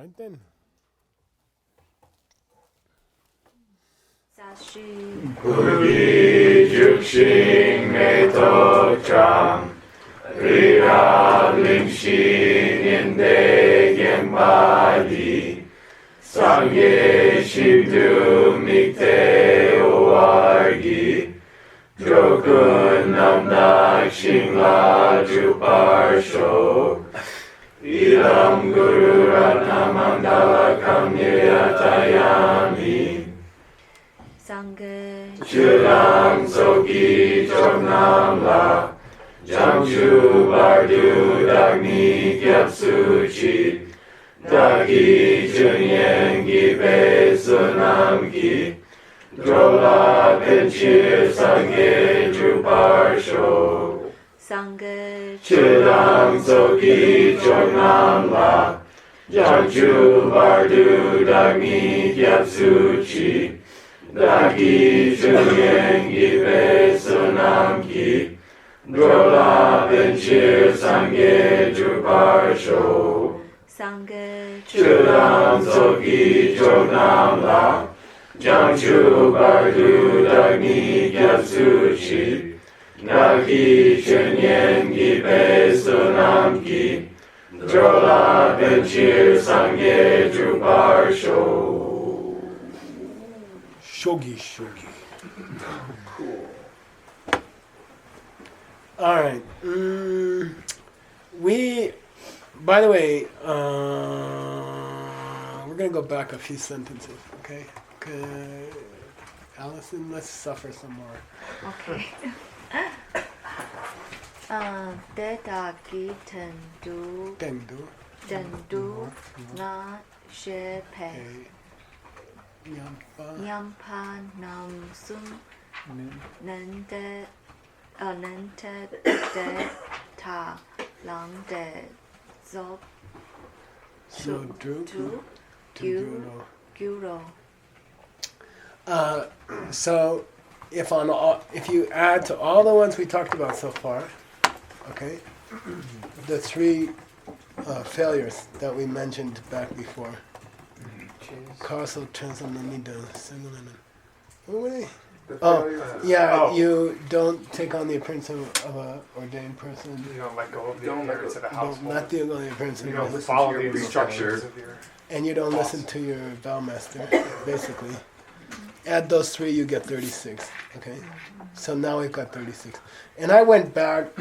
right then. Sashi Budi Juxing Meto Cham Rira Limshin Yende Genbadi Sangye Shibdu Mikte Oargi Jokun Namnak Shingla Juparsho Ilam Guru Ratna Mandala Kamyatayami Sangha Chulang Soki Choknam La Jamchu Bardu Dagni Gyapsu Chi Dagi Chunyen Gipe Sunam Ki Drola Penchir Sangye Druparsho Sangha Chulang Soki Choknam La Jamchu Bardu Dagni Gyapsu Chi Dagi Chunyen Gipe Sunam Ki Drola Benchir Sangye Druparsho Sangha Chulam Soki Choknam La Jamchu Bardu Dagni Gyapsu Chi Dagi Chunyen Gipe Sunam Ki Drola Benchir Sangye Druparsho Shogi. Cool. All right. By the way, we're going to go back a few sentences, okay? Allison, let's suffer some more. Okay. Dedagi tendu na shepe Yampa nam sum nante de ta lang de zop So, Drew, guro. So, if you add to all the ones we talked about so far, okay, the three failures that we mentioned back before, causal, transcendental, single, what were they? You don't take on the appearance of a ordained person. You don't let go of the appearance of a household. Don't let the appearance of You a don't household. follow the instructions of your... And you don't listen to your bellmaster, basically. Add those three, you get 36, okay? So now we've got 36. And I went back,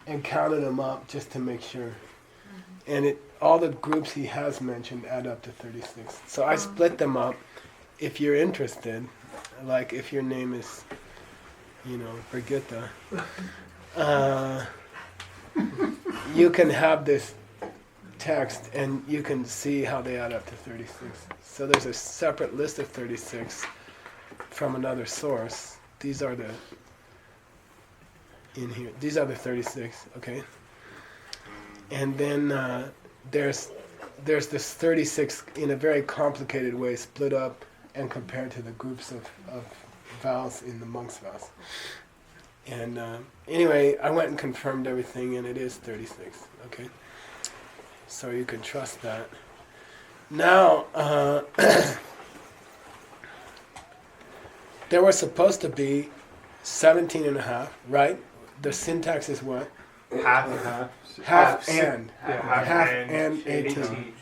and counted them up just to make sure. And all the groups he has mentioned add up to 36. So I split them up. If you're interested, like if your name is, Brigitte, you can have this text and you can see how they add up to 36. So there's a separate list of 36 from another source. These are the 36, okay? And then there's this 36 in a very complicated way split up and compared to the groups of vows in the monks' vows. And anyway, I went and confirmed everything, and it is 36, okay? So you can trust that. Now, there were supposed to be 17 and a half, right? The syntax is what? Half and 18.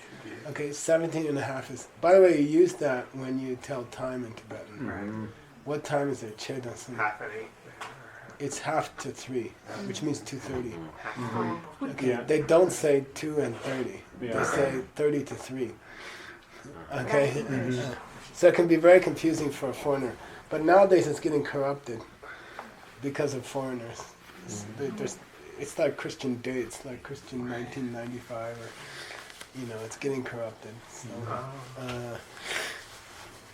Okay, 17 and a half is... By the way, you use that when you tell time in Tibetan. Right. What time is it? Che dasun. Half and 8. It's half to 3, which means 2:30. Okay, Yeah. they don't say 2 and 30. Yeah. They say 30 to 3. Okay? So it can be very confusing for a foreigner. But nowadays it's getting corrupted because of foreigners. It's like Christian dates, like Christian 1995, or, it's getting corrupted.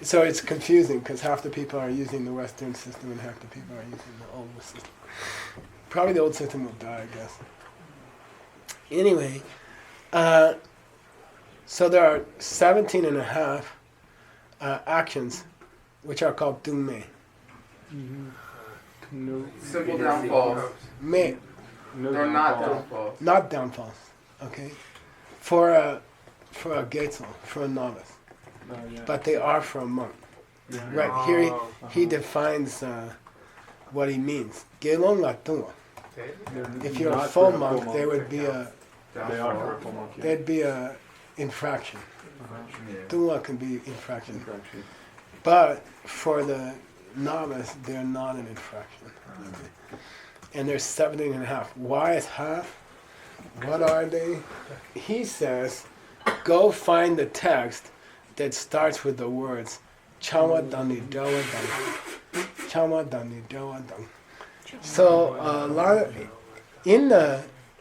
So it's confusing because half the people are using the Western system and half the people are using the old system. Probably the old system will die, I guess. Anyway, so there are 17 and a half actions which are called dume. Simple downfalls. Me. They're not downfalls. Not downfalls, okay? For for a Geitzel, for a novice. But they are for a monk. Right, here he defines what he means. Gelong la tunga. If you're a full monk, there would be a They are for a full monk. there'd be a infraction. Yeah. Tunga can be infraction. But for the novice, they're not an infraction. Okay. And they're 17 and a half. Why is half? What are they? He says, go find the text that starts with the words Chama Dani Dawa Dang. Chama Dani Dawa Dang. So a lot of,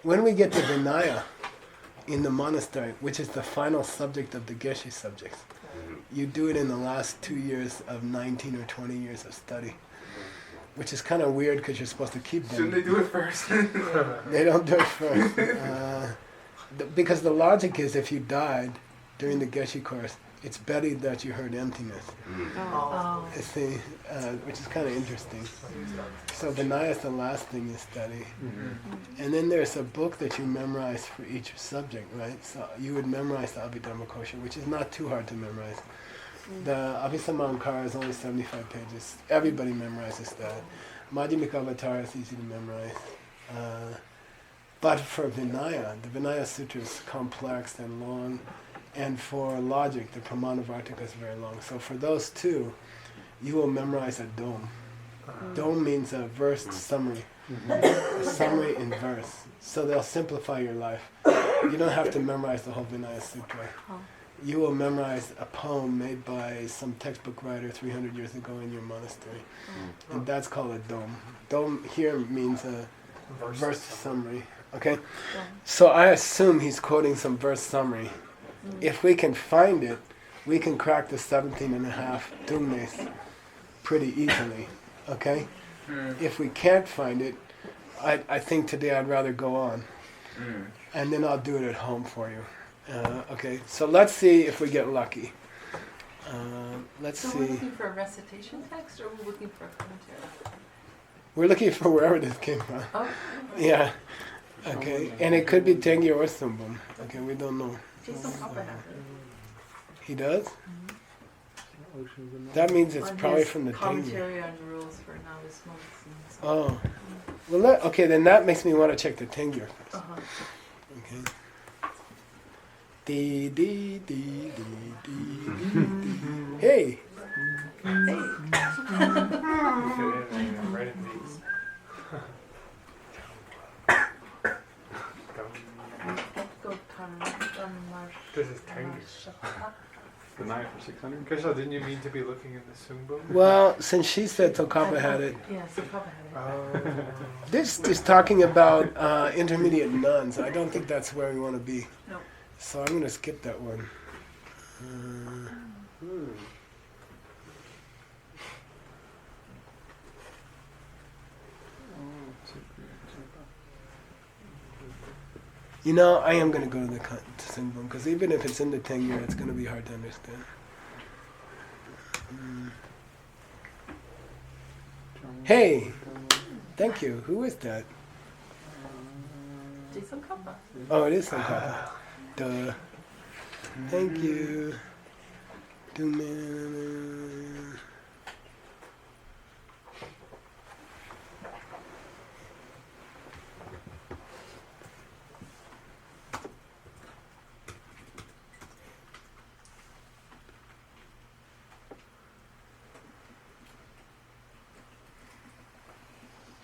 when we get to Vinaya in the monastery, which is the final subject of the Geshe subjects, you do it in the last 2 years of 19 or 20 years of study, which is kind of weird because you're supposed to keep them. Shouldn't they do it first? They don't do it first. Because the logic is if you died during the Geshe course, it's better that you heard emptiness. Oh. See, which is kind of interesting. So Vinaya is the last thing you study. And then there's a book that you memorize for each subject, right? So you would memorize the Abhidharma Kosha, which is not too hard to memorize. The Abhisamankara is only 75 pages. Everybody memorizes that. Madhyamika Avatar is easy to memorize. But for Vinaya, the Vinaya Sutra is complex and long. And for logic, the Pramanavartika is very long. So for those two, you will memorize a dome. Dome means a verse summary. A summary in verse. So they'll simplify your life. You don't have to memorize the whole Vinaya Sutra. You will memorize a poem made by some textbook writer 300 years ago in your monastery. And that's called a dome. Dome here means a verse summary. Okay? So I assume he's quoting some verse summary. If we can find it, we can crack the 17 and a half tumnes pretty easily. Okay? If we can't find it, I think today I'd rather go on. And then I'll do it at home for you. Okay, so let's see if we get lucky. Let's So see. we're looking for a recitation text, or we're looking for a commentary? We're looking for wherever this came from. Oh, Yeah. Okay, and it could be Tengi or Sumbum. Okay, we don't know. Jason Papa has it. He does? That means it's On probably his from the Tengi. commentary on rules for novice monks and so Oh. Well, okay, then that makes me want to check the Tengi first. Uh-huh. Okay. Dee dee dee dee dee dee. Hey. Right in these. This is tiny. The 9 for 600. Krishna, didn't you mean to be looking in the Sungbum? Well, since she said Tokapa had it, Yeah, so Papa had it. this is talking about intermediate nuns. I don't think that's where we want to be. No. So I'm going to skip that one. You know, I am going to go to the Sinbum because even if it's in the Tengyur, it's going to be hard to understand. Hey, thank you. Who is that? Jason Papa. Oh, it is Sankapa. Duh. Thank you.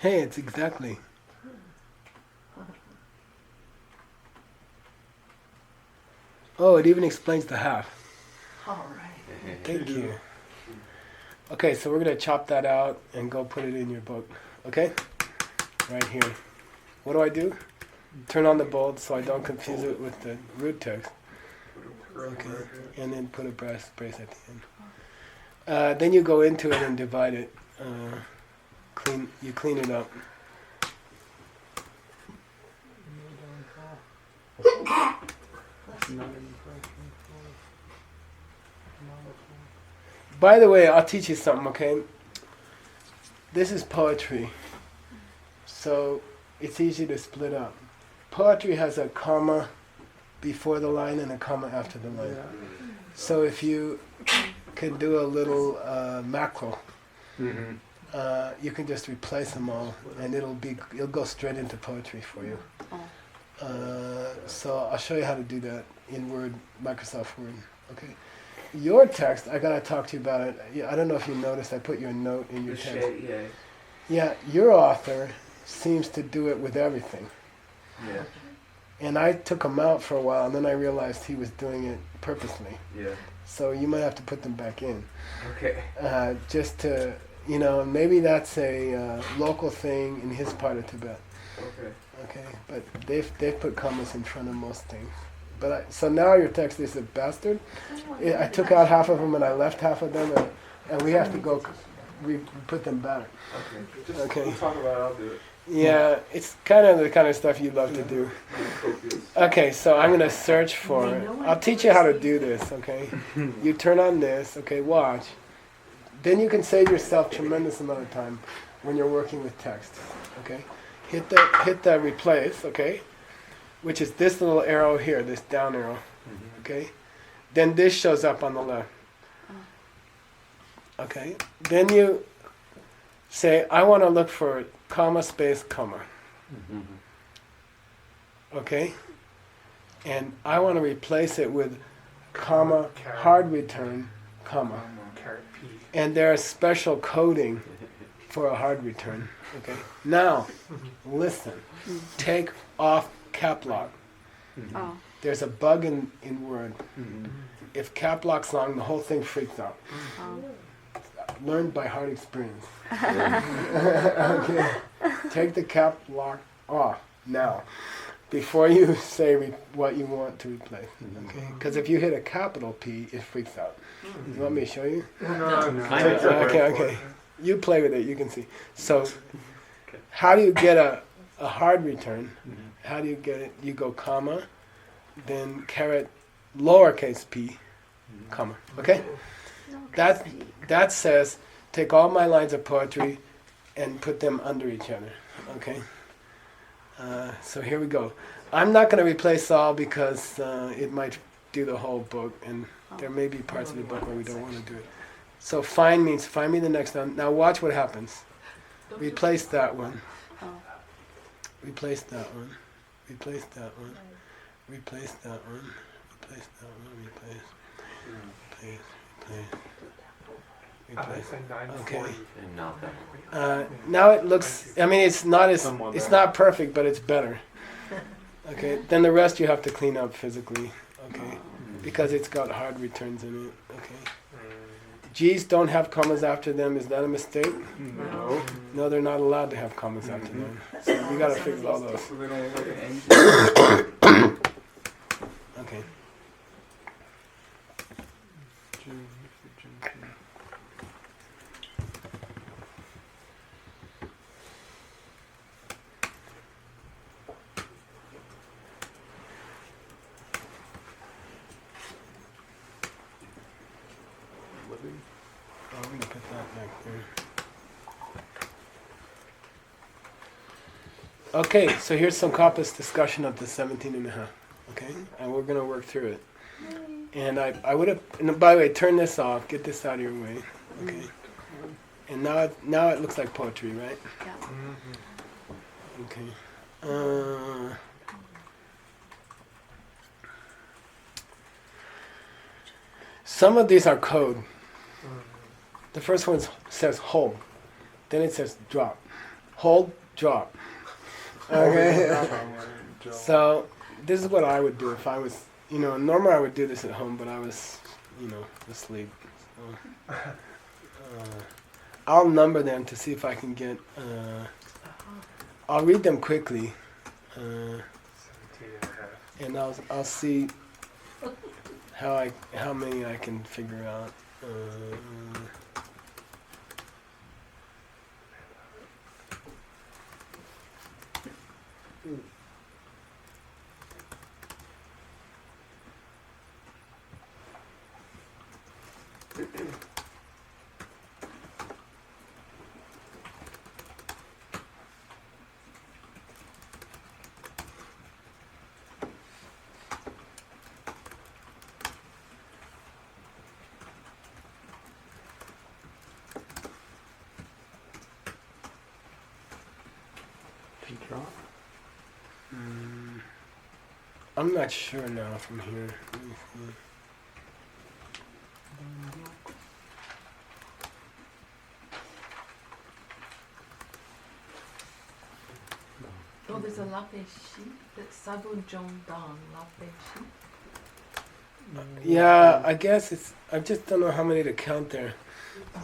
Hey, it's exactly. Oh, it even explains the half. All right. Thank you. Okay, so we're going to chop that out and go put it in your book. Okay? Right here. What do I do? Turn on the bold so I don't confuse it with the root text. Okay. And then put a brace at the end. Then you go into it and divide it. You clean it up. By the way, I'll teach you something, okay? This is poetry. So it's easy to split up. Poetry has a comma before the line and a comma after the line. Yeah. So if you can do a little macro, you can just replace them all, and it'll go straight into poetry for you. So I'll show you how to do that in Word, Microsoft Word. Okay. Your text, I gotta talk to you about it. I don't know if you noticed, I put your note in your text. Yeah. Yeah, your author seems to do it with everything. Yeah. And I took him out for a while, and then I realized he was doing it purposely. Yeah. So you might have to put them back in. Okay. Just to, maybe that's a local thing in his part of Tibet. Okay. Okay, but they've put commas in front of most things. But so now your text is a bastard. I took out half of them and I left half of them, and we have to go put them back. Okay. Okay. We'll talk about it. I'll do it. Yeah, it's kind of the kind of stuff you love to do. Okay, so I'm gonna search for it. I'll teach you how to do this. Okay, you turn on this. Okay, watch. Then you can save yourself tremendous amount of time when you're working with text. Okay, hit the replace. Okay, which is this little arrow here, this down arrow. Okay, then this shows up on the left. Okay, then you say, I want to look for comma space comma. Okay, and I want to replace it with comma hard return comma. Caret P. And there's special coding for a hard return. Okay, now listen. Take off cap lock. Oh. There's a bug in Word. If cap lock's long, the whole thing freaks out. Learned by hard experience. Okay. Take the cap lock off now, before you say what you want to replace. Okay? Because if you hit a capital P, it freaks out. You want me to show you? No. Okay. You play with it. You can see. So, how do you get a hard return? How do you get it? You go comma, then caret lowercase p, comma. Okay. That says, take all my lines of poetry and put them under each other, okay? So here we go. I'm not going to replace all because it might do the whole book, and there may be parts of the book where we don't want to do it. So find means find me the next one. Now watch what happens. Replace that one. Replace that one. Replace that one. Replace that one. Replace that one. Replace. Okay. Now it looks. I mean, it's not perfect, but it's better. Okay. Then the rest you have to clean up physically. Okay. Because it's got hard returns in it. Okay. G's don't have commas after them. Is that a mistake? No. No, they're not allowed to have commas after them. So we gotta fix all those. Okay. I'm going to put that back there. Okay, so here's some Kappa's discussion of the 17 and a half. Okay, and we're going to work through it. And I would have, and by the way, turn this off, get this out of your way. Okay. And now it looks like poetry, right? Yeah. Okay. Some of these are code. The first one says hold. Then it says drop. Hold, drop. Okay. So this is what I would do if I was, normally I would do this at home, but I was, asleep. So, I'll number them to see if I can get, I'll read them quickly. 17 and a half. And I'll see how many I can figure out. drop? I'm not sure now from here. Let me see. Oh, there's a latte sheet that's Sabun Jong Dong latte sheet. Yeah, I guess it's. I just don't know how many to count there.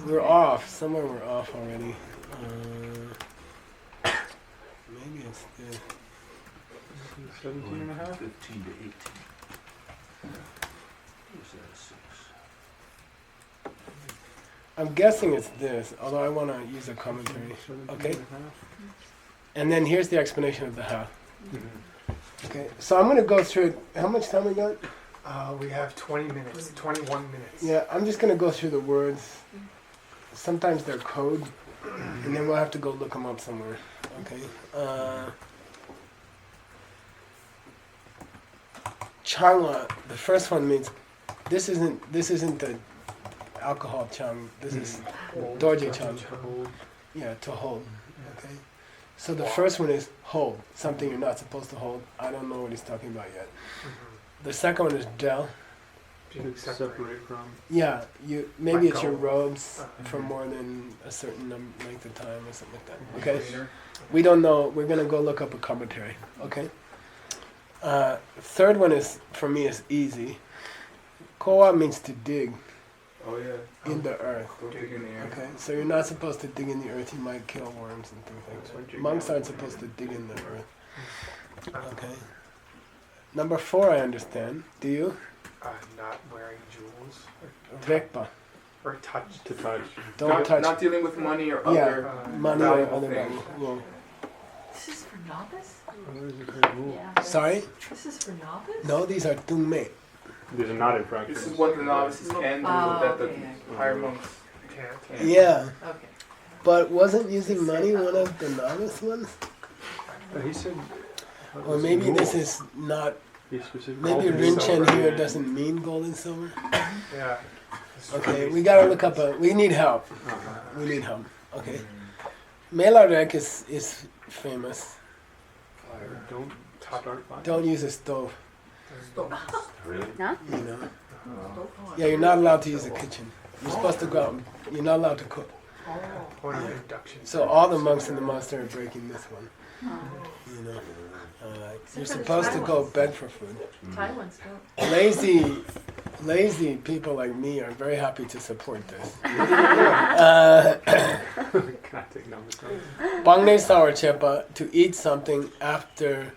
We're off. Somewhere we're off already. Maybe it's this. 17 and a half? 15 to 18. What's that, 6? I'm guessing it's this, although I want to use a commentary. 17 Okay. and a half. And then here's the explanation of the half. Mhm. Okay, so I'm going to go through. How much time we got? We have 20 minutes, 21 minutes. Yeah, I'm just going to go through the words. Sometimes they're code, and then we'll have to go look them up somewhere. Okay. Changwa, the first one means this isn't the alcohol chang. This is dorje chang. Yeah, to hold. Okay. So the first one is hold, something you're not supposed to hold. I don't know what he's talking about yet. The second one is del. To separate from. Yeah, maybe it's your Like robes for more than a certain length of time or something like that. Okay, we don't know. We're gonna go look up a commentary. Okay. Third one is for me is easy. Koa means to dig Oh yeah. in the earth. Go dig in the air. Okay, so you're not supposed to dig in the earth. You might kill worms and things like that. Monks aren't supposed to dig in the earth. Okay. Number 4, I understand. Do you? Not wearing jewels. Vekpa. Or touch. To touch. Don't Not, touch not dealing with money or Yeah. other money or valuable other things. value. This is for novice? Yeah. Sorry? This is for novice? No, these are tumme. There's a not infraction. This is what the novices can do that the okay. higher monks Can't. can't. Yeah, Okay. but wasn't using money one of the novice ones? He said. Or maybe this is not. He specifically Maybe called it Rinchen silver. here doesn't mean gold and silver. Yeah. Okay, we gotta look up we need help. Uh-huh. We need help. Okay. Melarek is famous. Don't start fire. Don't use a stove, Really? you know. Yeah, you're not allowed to use a kitchen. You're supposed to go out and you're not allowed to cook. Or an induction. So all the monks in the monastery are breaking this one. You know. You're supposed to go bed for food. Taiwan's don't. Lazy people like me are very happy to support this. Can I take numbers? Bangne sour chepa, to eat something after,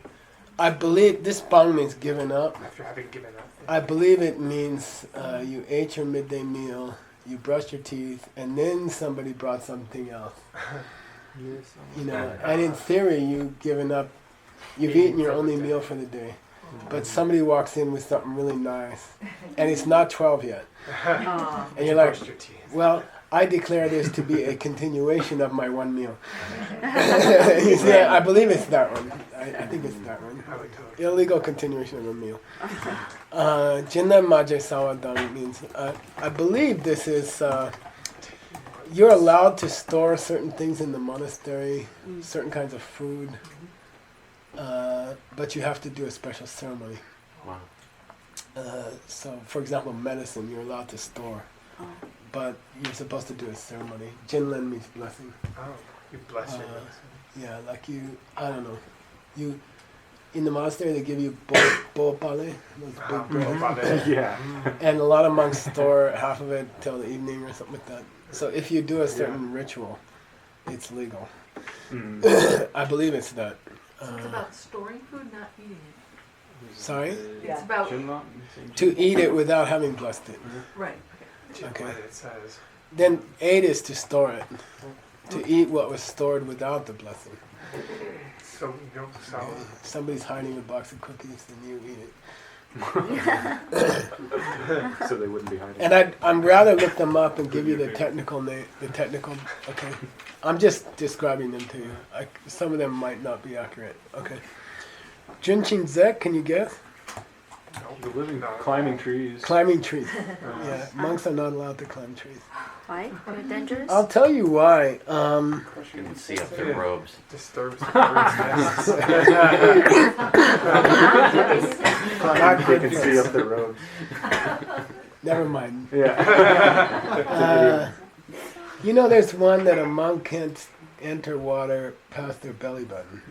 I believe, this bang means given up. After having given up. I believe it means you ate your midday meal, you brushed your teeth, and then somebody brought something else. You know, and in theory, you've given up, you've eaten your only meal for the day. But somebody walks in with something really nice, and it's not 12 yet. And you're like, Brushed your teeth. well, I declare this to be a continuation of my one meal. You see, I believe it's that one. I think it's that one. I would totally. Illegal continuation of a meal. Jinnan Maje Sawadang means, I believe this is, you're allowed to store certain things in the monastery, certain kinds of food, but you have to do a special ceremony. Wow. So, for example, medicine you're allowed to store, but you're supposed to do a ceremony. Jinlen means blessing. Oh, you bless your medicine. Yeah, like you, I don't know, you, in the monastery they give you bo pale, those big bread, Yeah. and a lot of monks store half of it till the evening or something like that. So if you do a certain ritual, it's legal. Mm. I believe it's that. So it's about storing food, not eating it. Sorry? It's about, To eat it without having blessed it. right, Okay. What it says. Then 8 is to store it. To eat what was stored without the blessing. So you don't sell. Okay. If somebody's hiding a box of cookies, then you eat it. So they wouldn't be hiding. And I'm rather look them up and give you the technical name. The technical. Okay. I'm just describing them to you. Some of them might not be accurate. Okay. Junchin Zek, can you guess? The living, climbing trees. Climbing trees. Yeah, monks are not allowed to climb trees. Why? They're dangerous? I'll tell you why. You can see up their robes. Disturbs the bird's nests. Not They good can for see us. up the road. Never mind. Yeah. You know, there's one that a monk can't enter water past their belly button.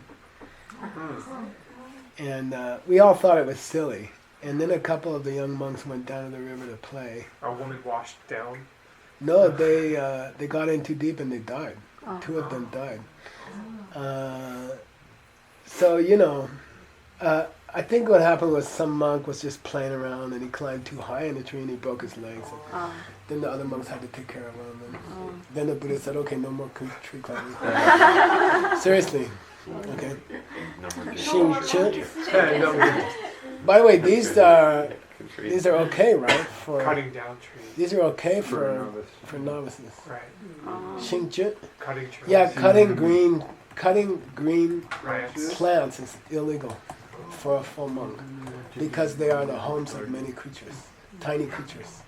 And we all thought it was silly. And then a couple of the young monks went down to the river to play. A woman washed down. No, they got in too deep and they died. Oh. 2 of them died. So, you know, I think what happened was some monk was just playing around and he climbed too high in the tree and he broke his legs. And Oh. then the other monks had to take care of him. And Oh. then the Buddha said, okay, no more tree climbing. Seriously. Okay. No more good. Xing Chi. No, By the way, these are okay, right? For cutting down trees. these are okay For a for novice. novices. Right. Oh. Xing Chi. Cutting trees. Yeah, cutting green Plants. plants is illegal for a full monk because they are the homes of many creatures, tiny creatures.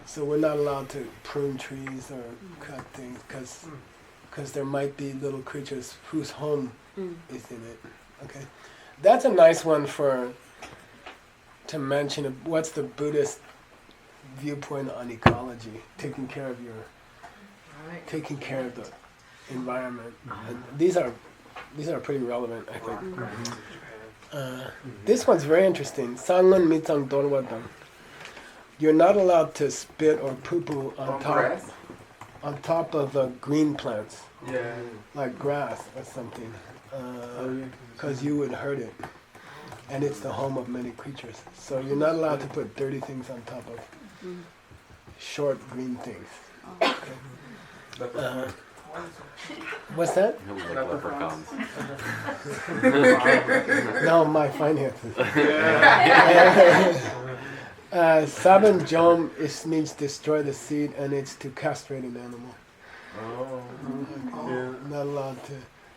So we're not allowed to prune trees or cut things because there might be little creatures whose home is in it. Okay, that's a nice one to mention. What's the Buddhist viewpoint on ecology? Taking care of the environment. And these are pretty relevant, I think. This one's very interesting. Sangun mitsang dorwadang. You're not allowed to spit or poo-poo on grass? top of green plants, Yeah. like grass or something, because you would hurt it. And it's the home of many creatures. So you're not allowed to put dirty things on top of short green things. What's that? No, like leprechauns. No, my finances. Sabun jom means destroy the seed, and it's to castrate an animal. Not allowed to.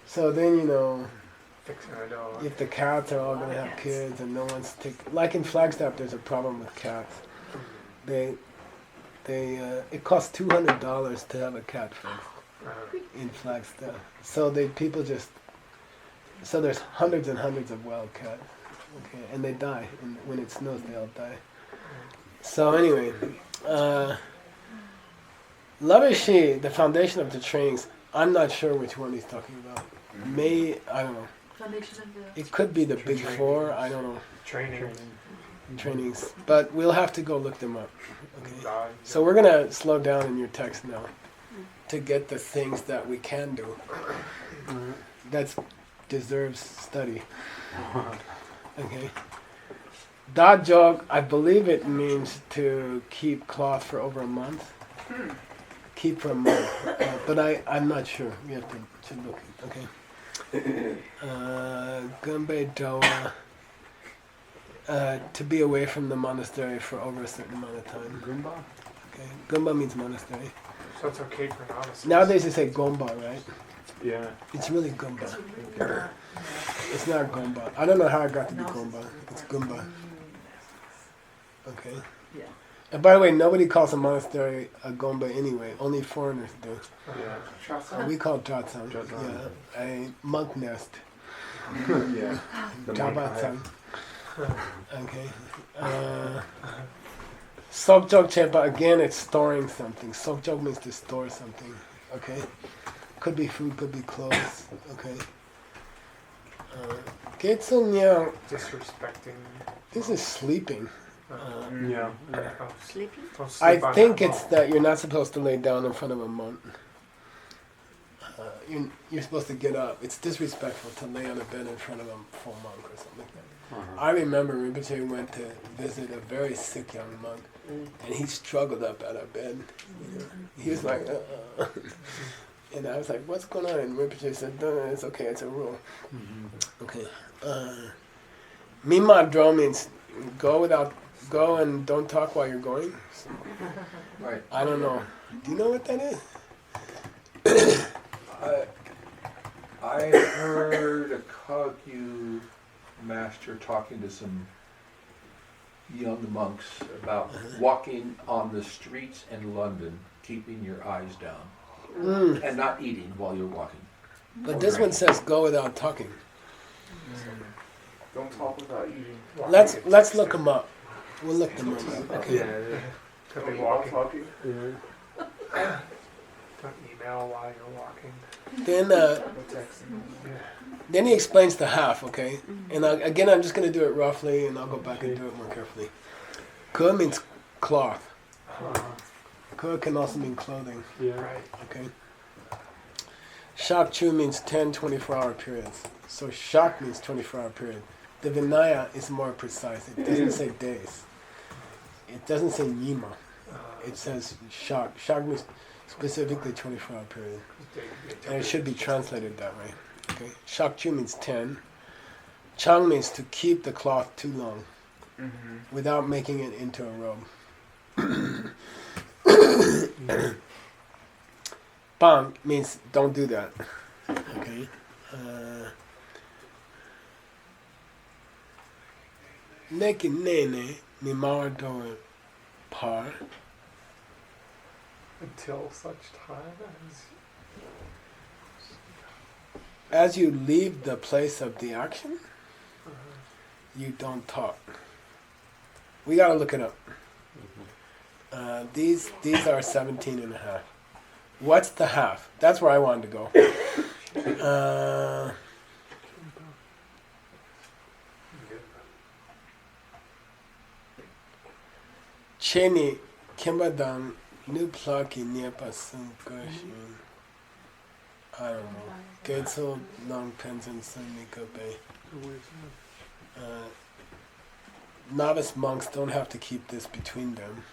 So then, you know, Fixing a dog. if the cats are all going to have kids and no one's like in Flagstaff, there's a problem with cats. It costs $200 to have a cat fixed in Flagstaff. So so there's hundreds and hundreds of wild cats, okay, and they die. And when it snows, they all die. So anyway, Love is She, the foundation of the trainings. I'm not sure which one he's talking about. I don't know. Foundation of the. It could be the big four. I don't know. Training. Trainings, but we'll have to go look them up. Okay. God. So we're gonna slow down in your text now to get the things that we can do. That deserves study. Okay. Da jog, I believe it means to keep cloth for over a month. Keep for a month, but I'm not sure. We have to look. Okay. Gumbe Doa. To be away from the monastery for over a certain amount of time. Goomba? Okay. Gumba means monastery. So it's okay for novices. Nowadays they say Gomba, right? Yeah. It's really Gumba. It's not Gomba. I don't know how it got to be Gomba. It's Gumba. Okay. Yeah. And by the way, nobody calls a monastery a Gomba anyway. Only foreigners do. Yeah. We call it Jatsang. Jatsang. Yeah. A monk nest. Yeah. The monk Jabatsang. Okay. Sokjok Chepa, again, it's storing something. Sokjok means to store something. Okay. Could be food, could be clothes. Okay. Getsunyang, Disrespecting. this is sleeping. Yeah. Oh, Sleeping? don't sleep I on think that it's ball. that you're not supposed to lay down in front of a monk. You're supposed to get up. It's disrespectful to lay on a bed in front of a full monk or something like that. I remember Rinpoche went to visit a very sick young monk, and he struggled up out of bed. You know? He was like, and I was like, what's going on? And Rinpoche said, no, it's okay, it's a rule. Okay. Mima dro means go and don't talk while you're going. So, Right. I don't know. Do you know what that is? I heard a Kagyu master talking to some young monks about walking on the streets in London, keeping your eyes down, and not eating while you're walking. But this one says go without talking. Don't talk without eating. Let's look them up. We'll look them up. Okay. Yeah. Could be Don't eat while walking. talking. Yeah. Don't email while you're walking. Then No texting. then he explains the half. Okay. And again, I'm just going to do it roughly, and I'll go back and do it more carefully. Ke means cloth. Ke can also mean clothing. Yeah. Right. Okay. Shak Chu means 10 24-hour periods. So Shak means 24-hour period. The Vinaya is more precise. It doesn't say days. It doesn't say Nima. It says Shak. Shak means specifically 24-hour period. And it should be translated that way. Okay. Shak Chu means 10. Chang means to keep the cloth too long without making it into a robe. Bang means don't do that. Okay. Neki nene mi mawardo par. Until such time As you leave the place of the action, you don't talk. We gotta look it up. These are 17 and a half. What's the half? That's where I wanted to go. Cheni Kimbadam New Plucky Niepa Sun Gershon. I don't know. Getzel Long Pens and Sun Bay. Novice monks don't have to keep this between them.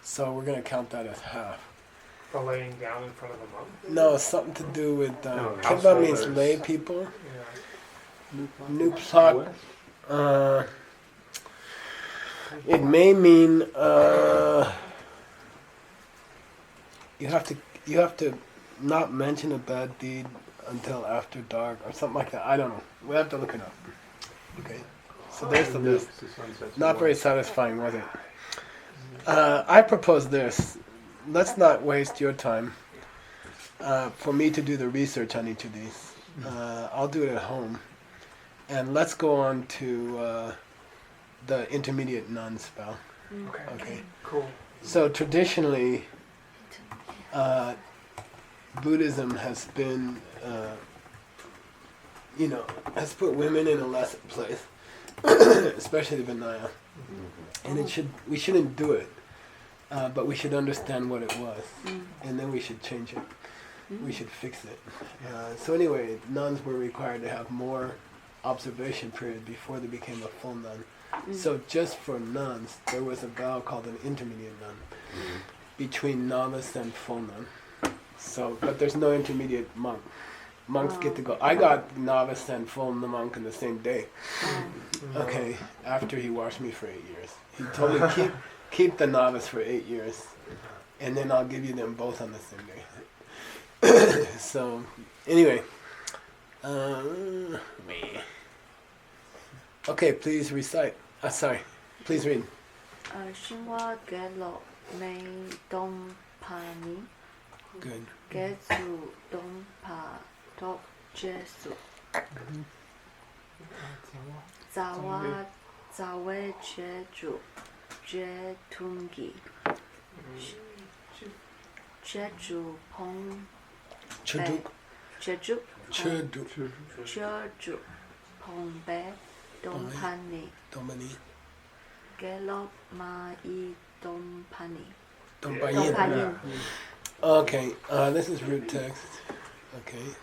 So we're going to count that as half. the laying down in front of a monk. No, something to do with No, Kimba means householders. lay people. Yeah. New plot. It may mean you have to not mention a bad deed until after dark or something like that. I don't know. We have to look it up. Okay. So there's the list. Not very satisfying, was it? I propose this. Let's not waste your time for me to do the research on each of these. I'll do it at home. And let's go on to the intermediate nun spell. Okay. Cool. So traditionally, Buddhism has been, has put women in a lesser place, especially the Vinaya. And we shouldn't do it, but we should understand what it was, and then we should change it. We should fix it. So anyway, nuns were required to have more observation period before they became a full nun. So just for nuns, there was a vow called an intermediate nun, between novice and full nun. So, but there's no intermediate monk. Monks get to go. I got novice and full monk in the same day. Okay, after he washed me for 8 years. He told me keep the novice for 8 years, and then I'll give you them both on the same day. So, anyway. Okay, please recite. Please read. 신와 갤러 메 동파니 Good. 게수 동파 독제수 자와 자외 제주 제퉁기 제주 펑 Chuduk. 제주 Chuduk. 제주 펑배 동파니 Domani. 갤러 마이 동파니 Dompayin. 동파니 Okay, this is root text. Okay.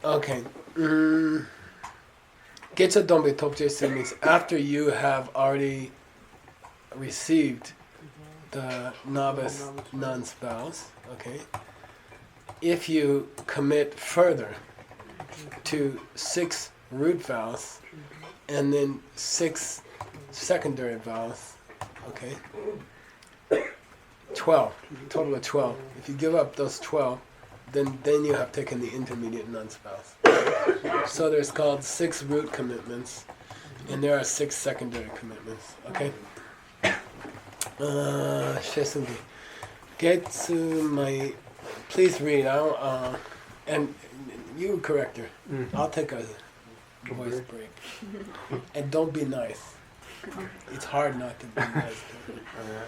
Okay. Getcha Dombe Topjesu means after you have already received the novice nun's vows, okay, if you commit further to 6 root vows and then 6 secondary vows, okay, 12, total of 12. If you give up those 12, then you have taken the intermediate nun's vows. So there's called 6 root commitments, and there are 6 secondary commitments. Okay. Shesungi. Get to my. Please read. And you correct her. I'll take a voice break. And don't be nice. It's hard not to be nice to her.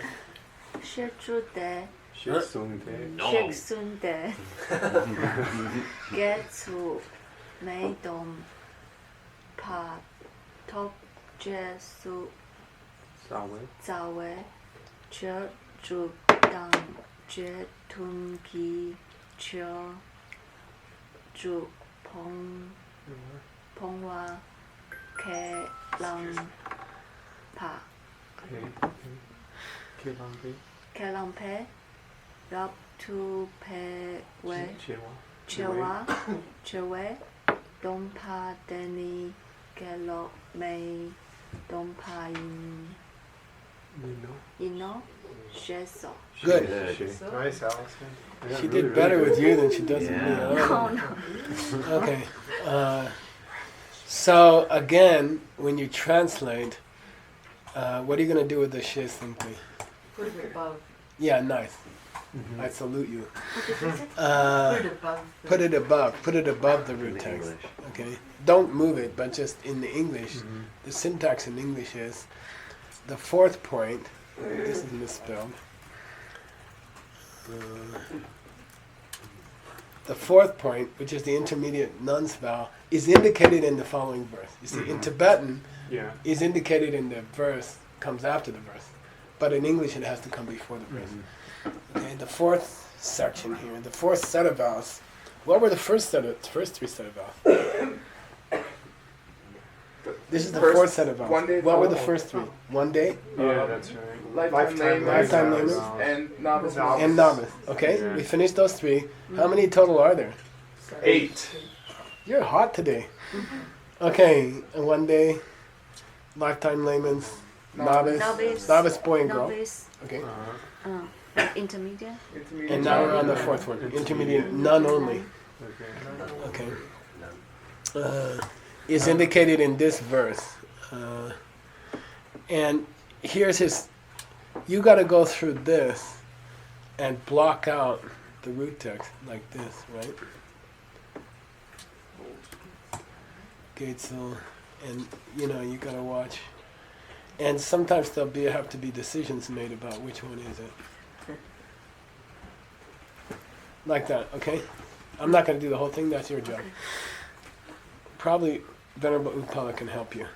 学主的 실손대. 学孙的给出没动怕 top 结束 싸웨. 早为学主当决吞기저主碰와 개랑파 개방비. 개랑패 랍투패웨 제와. 제외 동파데니 갤럽메이 동파인 니노. 이노 쉐소. Good. Nice, Allison. Yeah, She really, did better really with you than she does with me. Yeah. I don't Oh know. no. Okay. So again, when you translate, what are you going to do with the shi simply? Put it above. Yeah, nice. Mhm. I salute you. Put it above. Put it above. Put it above the root text. English. Okay. Don't move it, but just in the English, Mhm. the syntax in English is the 4th point. This is misspelled. The 4th point, which is the intermediate nun's vowel, is indicated in the following verse. You see, in Tibetan, Yeah. is indicated in the verse, comes after the verse. But in English, it has to come before the verse. Okay, the 4th section here, the 4th set of vowels. What were the first 3 set of vowels? This is the First, 4th set of vowels. one day What were the follow. first 3? One day Yeah, that's right. Lifetime Lifetime layman, layman. and novice. and novice. Okay, Yeah. we finished those 3. How many total are there? 8. You're hot today. Okay, and one day, lifetime layman's, novice, novice boy and girl. Novice. Okay, Intermediate. Intermediate. and now we're on the 4th one, intermediate, none only. Okay. Okay, is indicated in this verse, and here's his. You got to go through this and block out the root text like this, right? Okay, so, and you know you got to watch, and sometimes there'll have to be decisions made about which one is it. Like that, okay? I'm not going to do the whole thing. That's your job. Probably Venerable Upala can help you.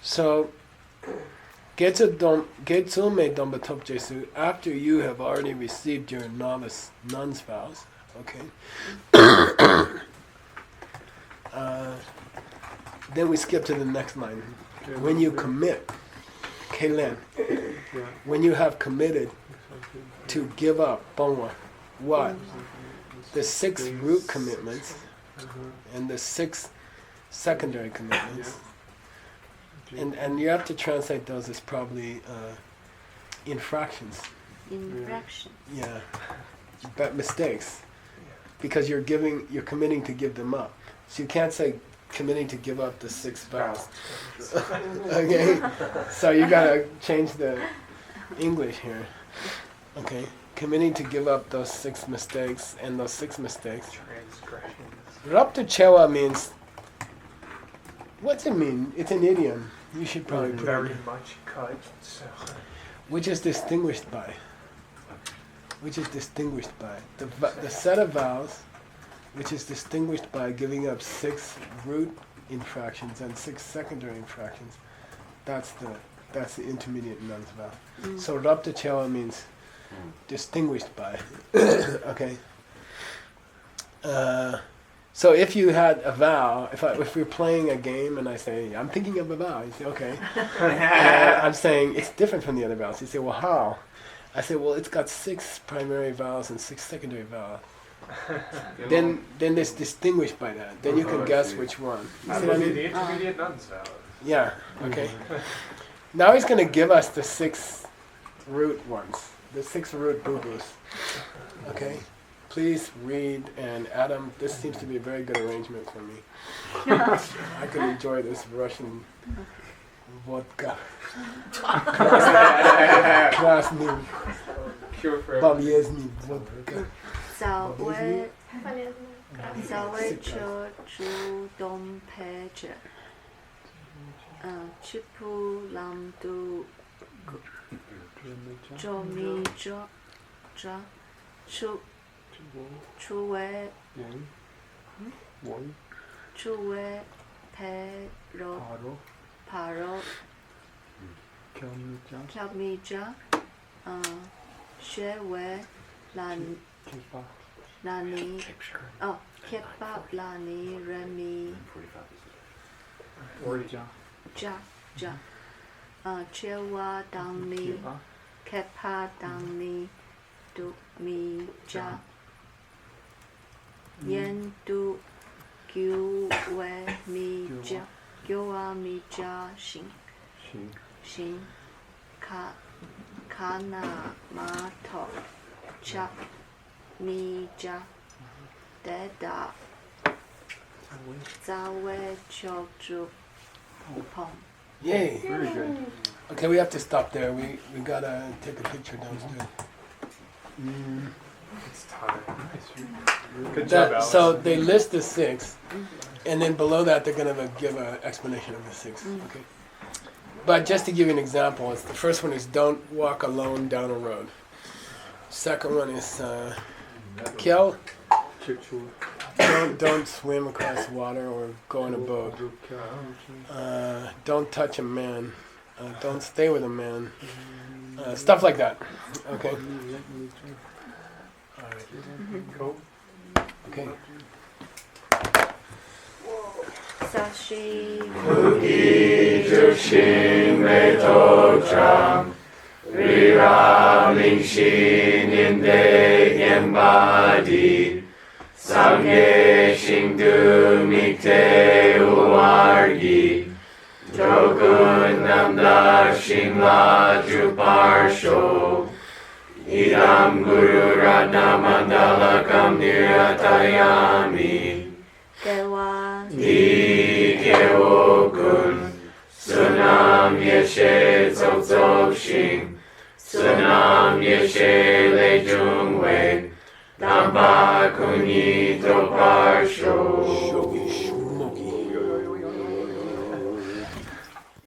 So, Getsu me dombatop Jesu, after you have already received your novice nun's vows, okay? Then we skip to the next line. When you commit, Kelen, Yeah. when you have committed to give up, Bongwa, what? The 6 root commitments and the 6 secondary commitments. And you have to translate those as probably infractions. Infraction. Yeah, but mistakes, because you're committing to give them up. So you can't say committing to give up the 6 vows. Okay, so you gotta change the English here. Okay, committing to give up those 6 mistakes and those 6 mistakes. Transgressions. Rapta chewa means. What's it mean? It's an idiom. You should probably put Very it. much cut. So. Which is distinguished by. Which is distinguished by the set of vowels, which is distinguished by giving up 6 root infractions and 6 secondary infractions. That's the intermediate nun's vow. So rapta chewa means distinguished by. Okay. So if you had a vow, if we're playing a game and I say, I'm thinking of a vow, you say, okay. And I'm saying, it's different from the other vows. You say, well, how? I say, well, it's got 6 primary vowels and 6 secondary vowels. Then it's distinguished by that. Then you can guess which one. You see what I mean? The intermediate nun's vow. Yeah, okay. Now he's going to give us the 6 root ones, the 6 root boo-boos. Okay? please read, and Adam, this seems to be a very good arrangement for me. I could enjoy this Russian vodka. Krasny, Cure for Bamyezny vodka. 早为车主动陪着，去普朗度着迷着出为陪着爬罗跳迷着，学为拉尼哦，K巴拉尼人咪加，切瓦当尼 K 巴当尼杜咪加，烟杜九为咪加，九瓦咪加行卡那马头恰咪加得达早为求助碰。 Yay. Very good. Okay, we have to stop there. We gotta take a picture downstairs. It's time. Nice. Good job, Alex. So they list the 6, and then below that they're gonna give an explanation of the 6. Okay. But just to give you an example, it's the first one is don't walk alone down a road. Second one is kill. Don't swim across water or go in a boat. Don't touch a man. Don't stay with a man. Stuff like that. Okay. All right. Cool. Okay. Sashi Mugi Jushin Metocham Rira Lingshin Inde Embadi Sangye Shingdu Mikte Uwargi Jokun Namda Shingla Juparsho Idam Guru Ratna Mandala Kam Niratayami Dewa Dikewokun Sunam Yeshe Tsok Shing Sunam Yeshe Lejungwe Damba Kunyi Toparsho